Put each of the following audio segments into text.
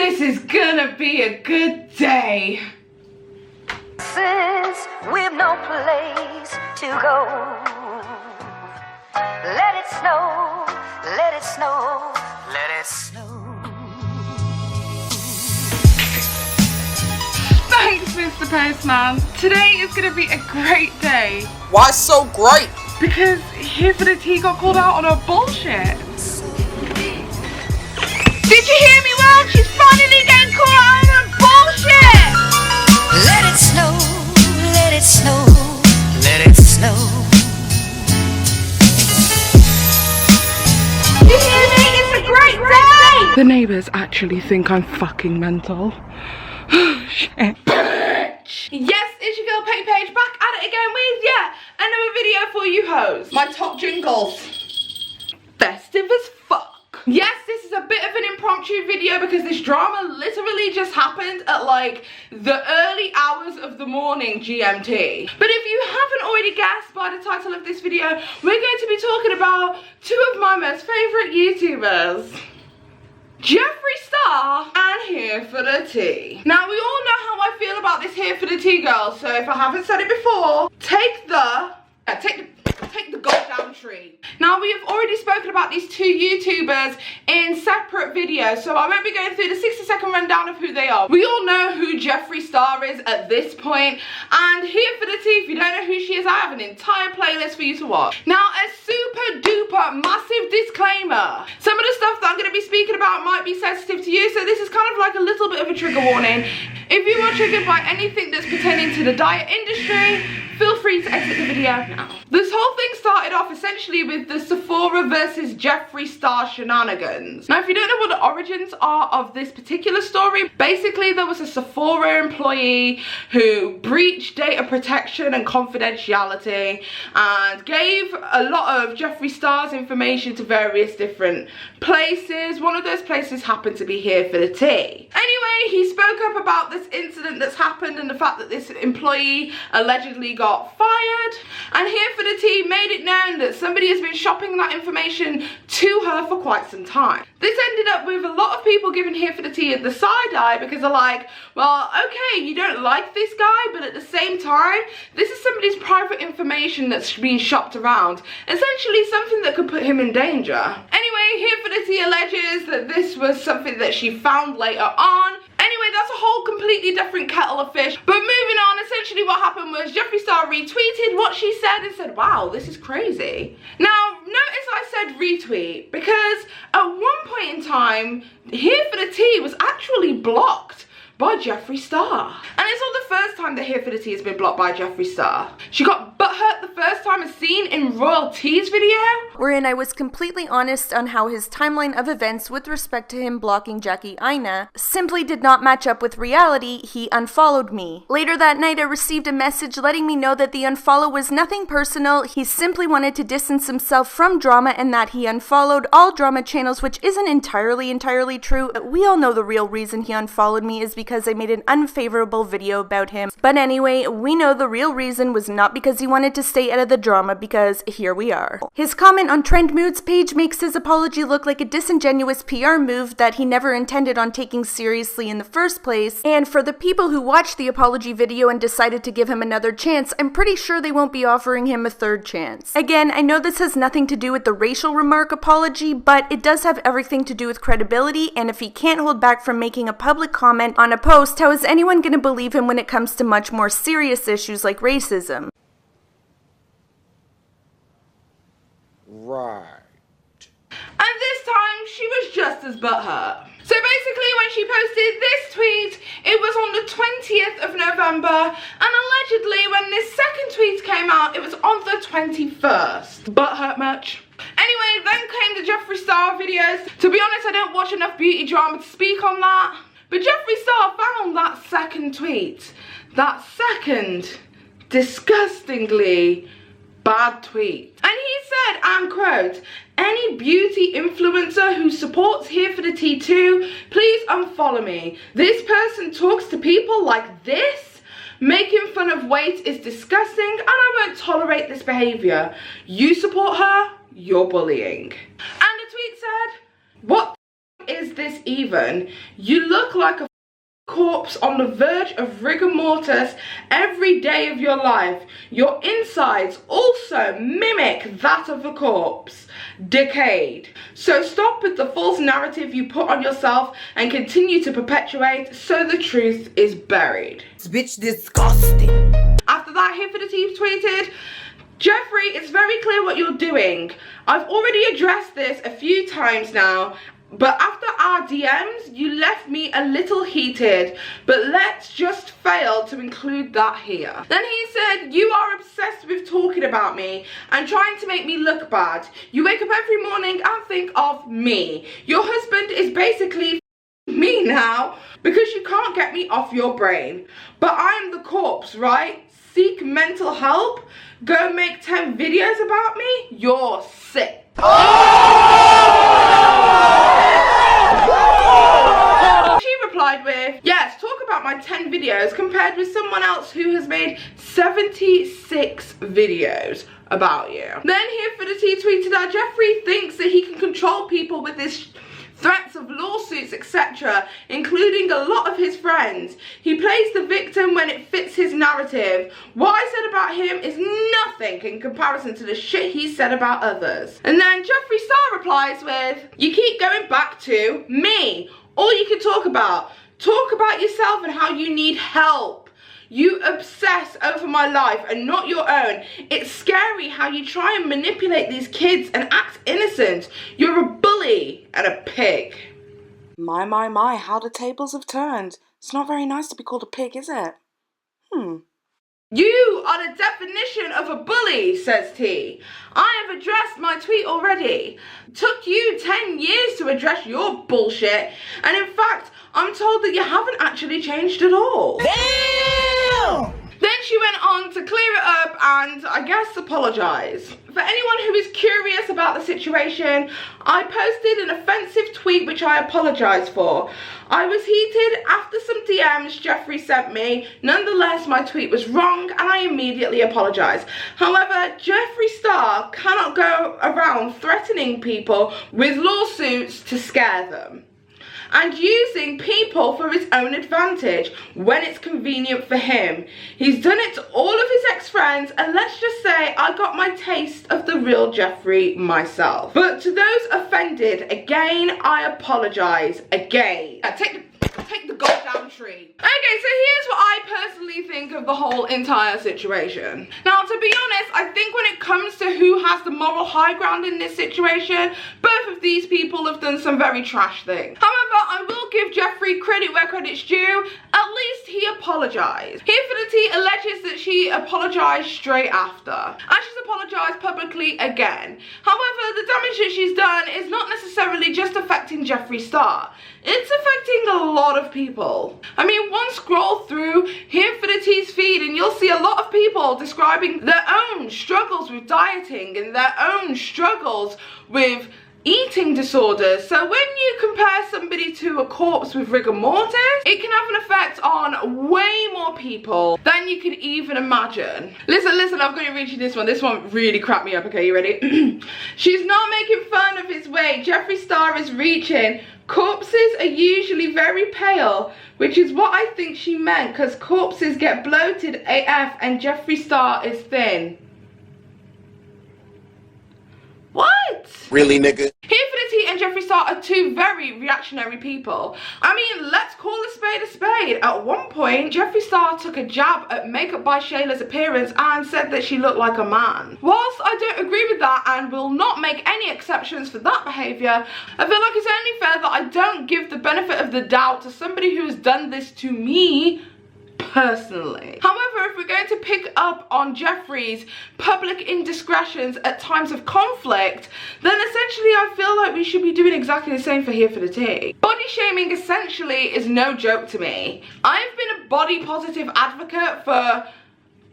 This is gonna be a good day. Since we've no place to go, let it snow, let it snow, let it snow. Thanks, Mr. Postman. Today is gonna be a great day. Why so great? Because Here for the Tea got called out on her bullshit. Did you hear me well? She's finally getting called out on her bullshit! Let it snow, let it snow, let it snow. You hear me? It's a great day! The neighbours actually think I'm fucking mental. Shit. Yes, it's your girl Paige back at it again with another video for you hoes. My top jingles. Festive as fuck. Yes, this is a bit of an impromptu video because this drama literally just happened at like the early hours of the morning GMT. But if you haven't already guessed by the title of this video, we're going to be talking about two of my most favourite YouTubers. Jeffree Star and Here for the Tea. Now we all know how I feel about this Here for the Tea girl, so if I haven't said it before, take the goddamn tree. Now we have already spoken about these two YouTubers in separate videos, so I won't be going through the 60-second rundown of who they are. We all know who Jeffree Star is at this point, and Here for the Tea, if you don't know who she is, I have an entire playlist for you to watch. Now a super duper massive disclaimer. Some of the stuff that I'm going to be speaking about might be sensitive to you, so this is kind of like a little bit of a trigger warning. If you are triggered by anything that's pertaining to the diet industry, feel free to exit the video now. This whole thing started off essentially with the Sephora versus Jeffree Star shenanigans. Now if you don't know what the origins are of this particular story, basically there was a Sephora employee who breached data protection and confidentiality and gave a lot of Jeffree Star's information to various different places. One of those places happened to be Here for the Tea. Anyway, he spoke up about this incident that's happened and the fact that this employee allegedly got fired, and Here for the Tea made it known that somebody has been shopping that information to her for quite some time. This ended up with a lot of people giving Here for the Tea the side eye because they're like, well, okay, you don't like this guy, but at the same time, this is somebody's private information that's being shopped around, essentially something that could put him in danger. Anyway, Here for the Tea alleges that this was something that she found later on. Anyway, that's a whole completely different kettle of fish. But moving on, essentially what happened was Jeffree Star retweeted what she said and said, wow, this is crazy. Now, notice I said retweet because at one point in time, Here for the Tea was actually blocked by Jeffree Star. And it's not the first time that Here for the Tea has been blocked by Jeffree Star. She got butthurt the first time as seen in Royal T's video, wherein I was completely honest on how his timeline of events with respect to him blocking Jackie Aina simply did not match up with reality. He unfollowed me. Later that night I received a message letting me know that the unfollow was nothing personal. He simply wanted to distance himself from drama and that he unfollowed all drama channels, which isn't entirely true. We all know the real reason he unfollowed me is because I made an unfavorable video about him. But anyway, we know the real reason was not because he wanted to stay out of the drama, because here we are. His comment on Trend Moods page makes his apology look like a disingenuous PR move that he never intended on taking seriously in the first place. And for the people who watched the apology video and decided to give him another chance, I'm pretty sure they won't be offering him a third chance. Again, I know this has nothing to do with the racial remark apology, but it does have everything to do with credibility, and if he can't hold back from making a public comment on a post, how is anyone going to believe him when it comes to much more serious issues like racism? Right. and this time she was just as butthurt. So basically when she posted this tweet, it was on the 20th of November, and allegedly when this second tweet came out, it was on the 21st. Butthurt much? Anyway, then came the Jeffree Star videos. To be honest, I don't watch enough beauty drama to speak on that. But Jeffree Star found that second tweet. That second disgustingly bad tweet. And he said, and quote, "Any beauty influencer who supports Here for the Tea too, please unfollow me. This person talks to people like this. Making fun of weight is disgusting and I won't tolerate this behavior. You support her, you're bullying." And the tweet said, "What is this even. You look like a corpse on the verge of rigor mortis every day of your life. Your insides also mimic that of a corpse, decayed. So stop with the false narrative you put on yourself and continue to perpetuate so the truth is buried. This bitch disgusting. After that, Here for the Tea tweeted, Jeffree, it's very clear what you're doing. I've already addressed this a few times now, but after our DMs, you left me a little heated, but let's just fail to include that here. Then he said, you are obsessed with talking about me and trying to make me look bad. You wake up every morning and think of me. Your husband is basically me now because you can't get me off your brain. But I'm the corpse, right? Seek mental help? Go make 10 videos about me? You're sick. She replied with, yes, talk about my 10 videos compared with someone else who has made 76 videos about you. Then Here for the Tea tweeted that Jeffree thinks that he can control people with his threats of lawsuits, etc., including a lot of his friends. He plays the victim when it fits his narrative. What I said about him is nothing in comparison to the shit he said about others. And then Jeffree Star replies with, you keep going back to me. All you can talk about yourself and how you need help. You obsess over my life and not your own. It's scary how you try and manipulate these kids and act innocent. You're a bully and a pig. My, how the tables have turned. It's not very nice to be called a pig, is it? You are the definition of a bully, says T. I have addressed my tweet already. Took you 10 years to address your bullshit, and in fact, I'm told that you haven't actually changed at all. Damn! Then she went on to clear it up and, I guess, apologise. For anyone who is curious about the situation, I posted an offensive tweet which I apologise for. I was heated after some DMs Jeffree sent me. Nonetheless, my tweet was wrong and I immediately apologised. However, Jeffree Star cannot go around threatening people with lawsuits to scare them and using people for his own advantage when it's convenient for him. He's done it to all of his ex-friends, and let's just say I got my taste of the real Jeffree myself. But to those offended, again, I apologise. Again. Take the goddamn tree. Okay, so here's what I personally think of the whole entire situation. Now, to be honest, I think when it comes to who has the moral high ground in this situation, both of these people have done some very trash things. However, I will give Jeffree credit where credit's due. At least he apologised. Here for the Tea alleges that she apologised straight after, and she's apologised publicly again. However, the damage that she's done is not necessarily just affecting Jeffree Star. It's affecting a lot of people. I mean, one scroll through Here for the Tea's feed and you'll see a lot of people describing their own struggles with dieting and their own struggles with eating disorders. So when you compare somebody to a corpse with rigor mortis, it can have an effect on way more people than you could even imagine. Listen, I've got to read you this one. This one really cracked me up. Okay, you ready? She's not making fun of his weight. Jeffree Star is reaching. Corpses are usually very pale, which is what I think she meant, because corpses get bloated AF and Jeffree Star is thin. What? Really, nigga? Here for the Tea and Jeffree Star are two very reactionary people. I mean, let's call a spade a spade. At one point, Jeffree Star took a jab at Makeup by Shayla's appearance and said that she looked like a man. Whilst I don't agree with that and will not make any exceptions for that behaviour, I feel like it's only fair that I don't give the benefit of the doubt to somebody who has done this to me personally. However, if we're going to pick up on Jeffree's public indiscretions at times of conflict, then essentially I feel like we should be doing exactly the same for Here for the Tea. Body shaming essentially is no joke to me. I've been a body positive advocate for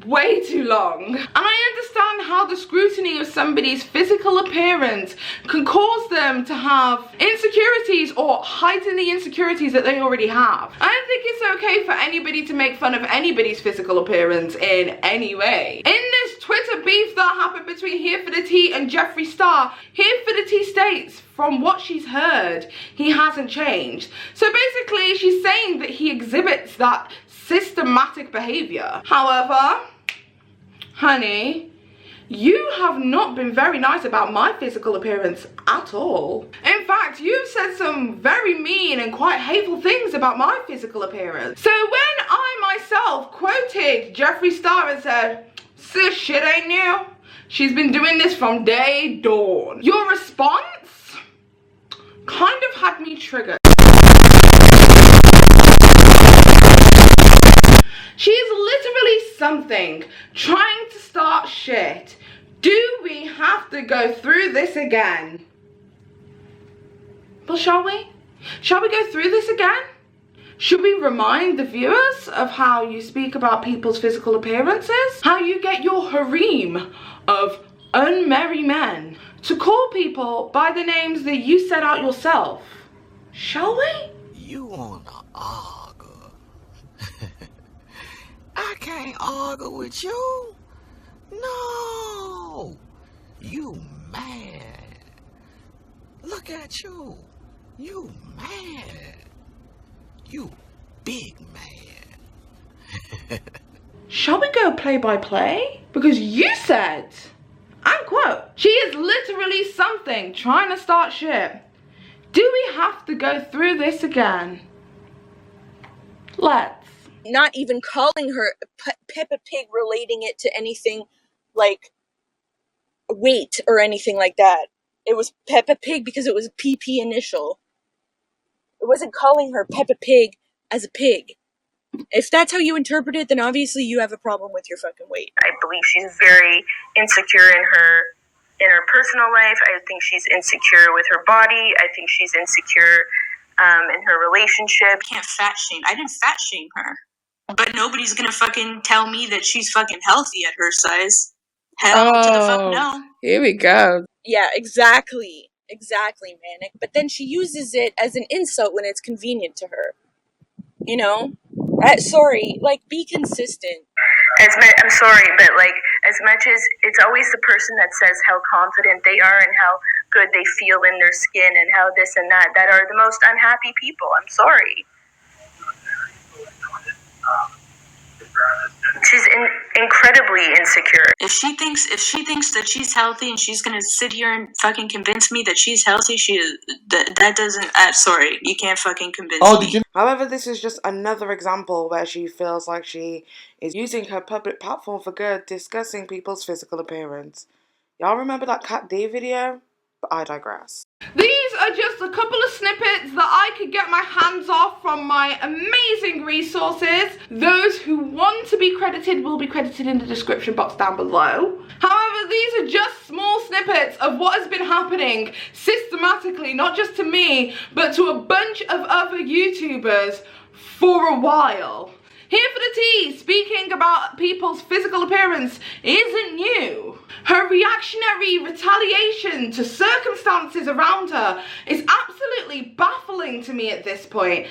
way too long, and I understand how the scrutiny of somebody's physical appearance can cause them to have insecurities or heighten the insecurities that they already have. I don't think it's okay for anybody to make fun of anybody's physical appearance in any way. In this Twitter beef that happened between Here for the Tea and Jeffree Star, Here for the Tea states, from what she's heard, he hasn't changed. So basically, she's saying that he exhibits that systematic behavior. However, honey, you have not been very nice about my physical appearance at all. In fact, you've said some very mean and quite hateful things about my physical appearance. So when I myself quoted Jeffree Star and said, sis, shit ain't new. She's been doing this from day dawn. Your response kind of had me triggered. She's literally something trying to start shit. Do we have to go through this again? Well, shall we? Shall we go through this again? Should we remind the viewers of how you speak about people's physical appearances? How you get your harem of unmarried men to call people by the names that you set out yourself? Shall we? You wanna argue? I can't argue with you. No. You mad. Look at you. You mad. You big mad. Shall we go play by play? Because you said, and quote, she is literally something trying to start shit. Do we have to go through this again? Let's. Not even calling her Peppa Pig, relating it to anything like weight or anything like that. It was Peppa Pig because it was a PP initial. It wasn't calling her Peppa Pig as a pig. If that's how you interpret it, then obviously you have a problem with your fucking weight. I believe she's very insecure in her personal life. I think she's insecure with her body. I think she's insecure in her relationship. I can't fat shame. I didn't fat shame her. But nobody's gonna fucking tell me that she's fucking healthy at her size. Hell to the fuck no. Here we go. Yeah, exactly. Exactly, Manic. But then she uses it as an insult when it's convenient to her. You know? Sorry, like, be consistent. I'm sorry, but like, as much as it's always the person that says how confident they are and how good they feel in their skin and how this and that are the most unhappy people. I'm sorry. She's incredibly insecure. If she thinks that she's healthy and she's gonna sit here and fucking convince me that she's healthy, that doesn't. Sorry, you can't fucking convince me. However, this is just another example where she feels like she is using her public platform for good, discussing people's physical appearance. Y'all remember that Cat D video? But I digress. These are just a couple of snippets that I could get my hands off from my amazing resources. Those who want to be credited will be credited in the description box down below. However, these are just small snippets of what has been happening systematically, not just to me, but to a bunch of other YouTubers for a while. Here for the Tea, speaking about people's physical appearance isn't new. Her reactionary retaliation to circumstances around her is absolutely baffling to me at this point.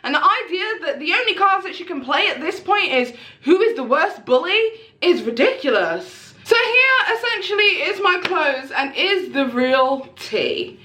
And the idea that the only cards that she can play at this point is who is the worst bully is ridiculous. So here essentially is my close and is the real tea.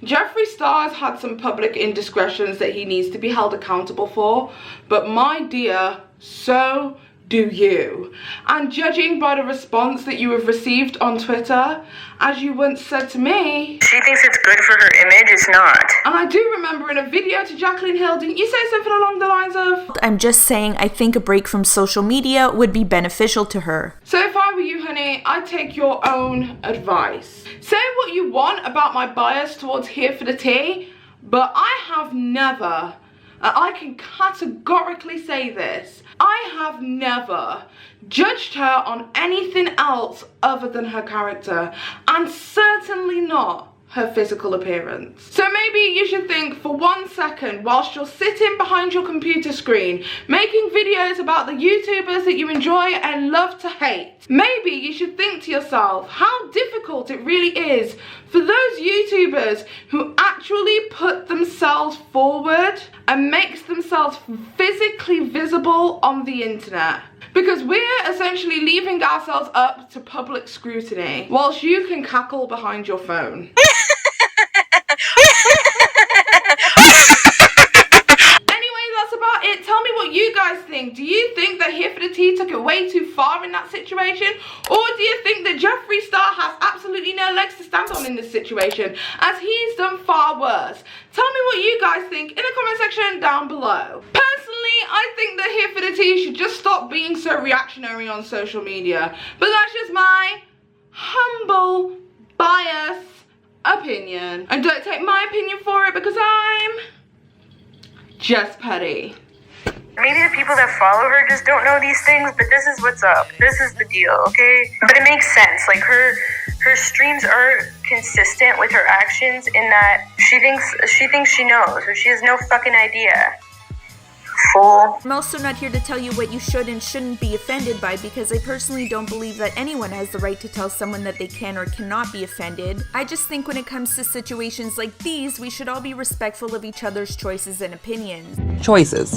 Jeffree Star has had some public indiscretions that he needs to be held accountable for, but my dear, so do you. And judging by the response that you have received on Twitter, as you once said to me, she thinks it's good for her image, it's not. And I do remember in a video to Jaclyn Hill, didn't you say something along the lines of, I'm just saying I think a break from social media would be beneficial to her. So if I were you, honey, I'd take your own advice. Say what you want about my bias towards Here for the Tea, but I have never, I can categorically say this, I have never judged her on anything else other than her character, and certainly not her physical appearance. So maybe you should think for 1 second whilst you're sitting behind your computer screen making videos about the YouTubers that you enjoy and love to hate. Maybe you should think to yourself how difficult it really is for those YouTubers who actually put themselves forward and makes themselves physically visible on the internet. because we're essentially leaving ourselves up to public scrutiny whilst you can cackle behind your phone. About it. Tell me what you guys think. Do you think that Here for the Tea took it way too far in that situation? Or do you think that Jeffree Star has absolutely no legs to stand on in this situation, as he's done far worse? Tell me what you guys think in the comment section down below. Personally, I think that Here for the Tea should just stop being so reactionary on social media. But that's just my humble, biased opinion. And don't take my opinion for it, because I'm just petty. Maybe the people that follow her just don't know these things, but this is what's up. This is the deal, okay? But it makes sense. Like, her streams are consistent with her actions in that she thinks she knows, or she has no fucking idea. Fool. I'm also not here to tell you what you should and shouldn't be offended by, because I personally don't believe that anyone has the right to tell someone that they can or cannot be offended. I just think when it comes to situations like these, we should all be respectful of each other's choices and opinions. Choices.